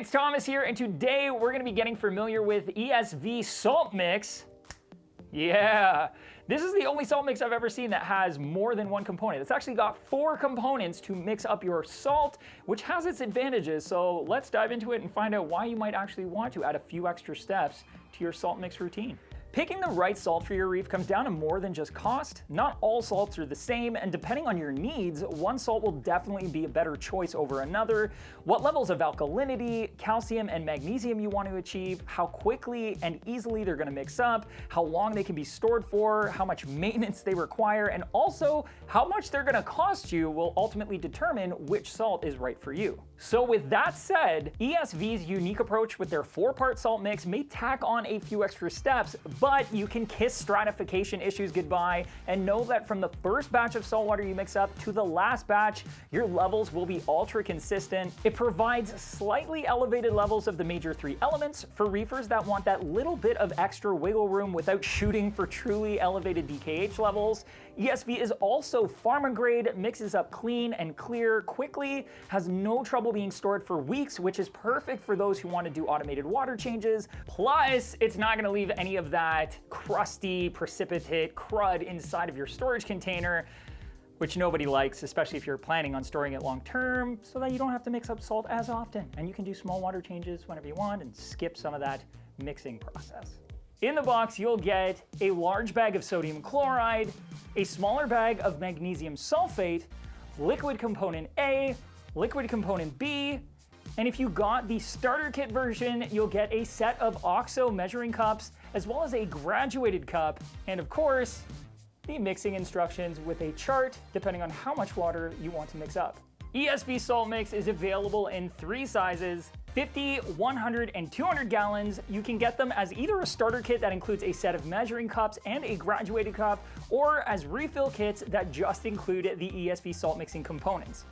it's Thomas here, and today we're going to be getting familiar with ESV salt mix. Yeah, this is the only salt mix I've ever seen that has more than one component. It's actually got 4 components to mix up your salt, which has its advantages. So let's dive into it and find out why you might actually want to add a few extra steps to your salt mix routine. Picking the right salt for your reef comes down to more than just cost. Not all salts are the same, and depending on your needs, one salt will definitely be a better choice over another. What levels of alkalinity, calcium, and magnesium you want to achieve, how quickly and easily they're going to mix up, how long they can be stored for, how much maintenance they require, and also how much they're going to cost you will ultimately determine which salt is right for you. So with that said, ESV's unique approach with their 4-part salt mix may tack on a few extra steps, but you can kiss stratification issues goodbye and know that from the first batch of salt water you mix up to the last batch, your levels will be ultra consistent. It provides slightly elevated levels of the major 3 elements for reefers that want that little bit of extra wiggle room without shooting for truly elevated DKH levels. ESV is also pharma grade, mixes up clean and clear quickly, has no trouble being stored for weeks, which is perfect for those who want to do automated water changes. Plus, it's not going to leave any of that crusty, precipitate crud inside of your storage container, which nobody likes, especially if you're planning on storing it long term, so that you don't have to mix up salt as often. And you can do small water changes whenever you want and skip some of that mixing process. In the box, you'll get a large bag of sodium chloride, a smaller bag of magnesium sulfate, liquid component A, liquid component B, and if you got the starter kit version, you'll get a set of OXO measuring cups, as well as a graduated cup, and of course, the mixing instructions with a chart depending on how much water you want to mix up. ESV salt mix is available in 3 sizes, 50, 100, and 200 gallons. You can get them as either a starter kit that includes a set of measuring cups and a graduated cup, or as refill kits that just include the ESV salt mixing components.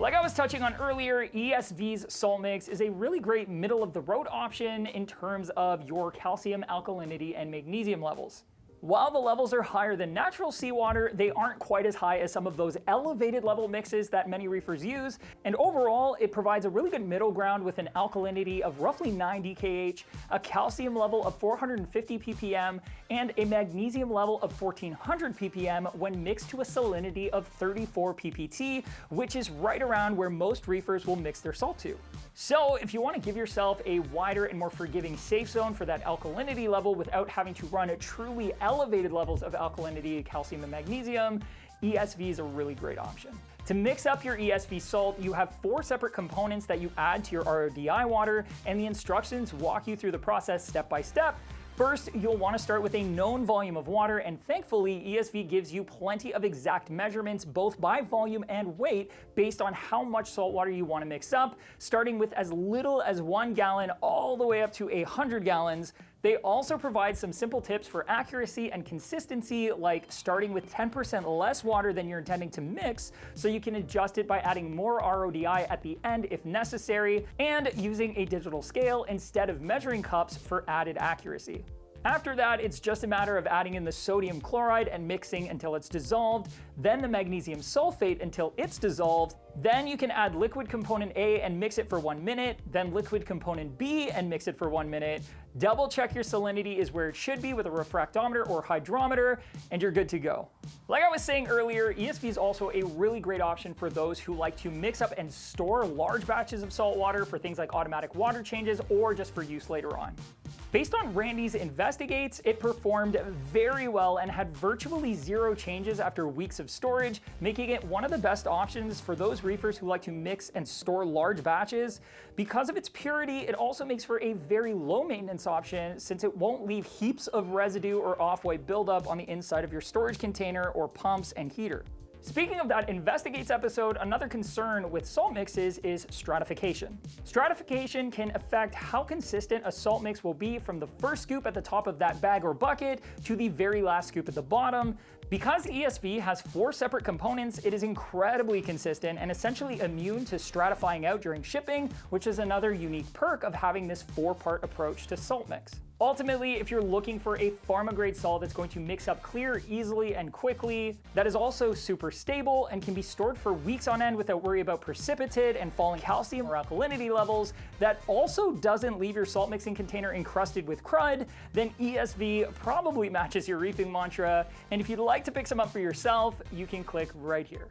Like I was touching on earlier, ESV's salt mix is a really great middle-of-the-road option in terms of your calcium, alkalinity, and magnesium levels. While the levels are higher than natural seawater, they aren't quite as high as some of those elevated level mixes that many reefers use, and overall, it provides a really good middle ground with an alkalinity of roughly 9 DKH, a calcium level of 450 ppm, and a magnesium level of 1400 ppm when mixed to a salinity of 34 ppt, which is right around where most reefers will mix their salt to. So if you want to give yourself a wider and more forgiving safe zone for that alkalinity level without having to run truly elevated levels of alkalinity, calcium, and magnesium, ESV is a really great option. To mix up your ESV salt, you have 4 separate components that you add to your RODI water, and the instructions walk you through the process step by step. First, you'll want to start with a known volume of water, and thankfully, ESV gives you plenty of exact measurements, both by volume and weight, based on how much salt water you want to mix up, starting with as little as 1 gallon all the way up to 100 gallons. They also provide some simple tips for accuracy and consistency, like starting with 10% less water than you're intending to mix, so you can adjust it by adding more RODI at the end if necessary, and using a digital scale instead of measuring cups for added accuracy. After that, it's just a matter of adding in the sodium chloride and mixing until it's dissolved, then the magnesium sulfate until it's dissolved. Then you can add liquid component A and mix it for 1 minute, then liquid component B and mix it for 1 minute. Double check your salinity is where it should be with a refractometer or hydrometer, and you're good to go. Like I was saying earlier, ESV is also a really great option for those who like to mix up and store large batches of salt water for things like automatic water changes or just for use later on. Based on Randy's investigates, it performed very well and had virtually 0 changes after weeks of storage, making it one of the best options for those reefers who like to mix and store large batches. Because of its purity, it also makes for a very low maintenance option since it won't leave heaps of residue or off-white buildup on the inside of your storage container or pumps and heater. Speaking of that Investigates episode, another concern with salt mixes is stratification. Stratification can affect how consistent a salt mix will be from the first scoop at the top of that bag or bucket to the very last scoop at the bottom. Because ESV has 4 separate components, it is incredibly consistent and essentially immune to stratifying out during shipping, which is another unique perk of having this 4-part approach to salt mix. Ultimately, if you're looking for a pharma-grade salt that's going to mix up clear easily and quickly, that is also super stable and can be stored for weeks on end without worry about precipitate and falling calcium or alkalinity levels, that also doesn't leave your salt mixing container encrusted with crud, then ESV probably matches your reefing mantra. And if you'd like to pick some up for yourself, you can click right here.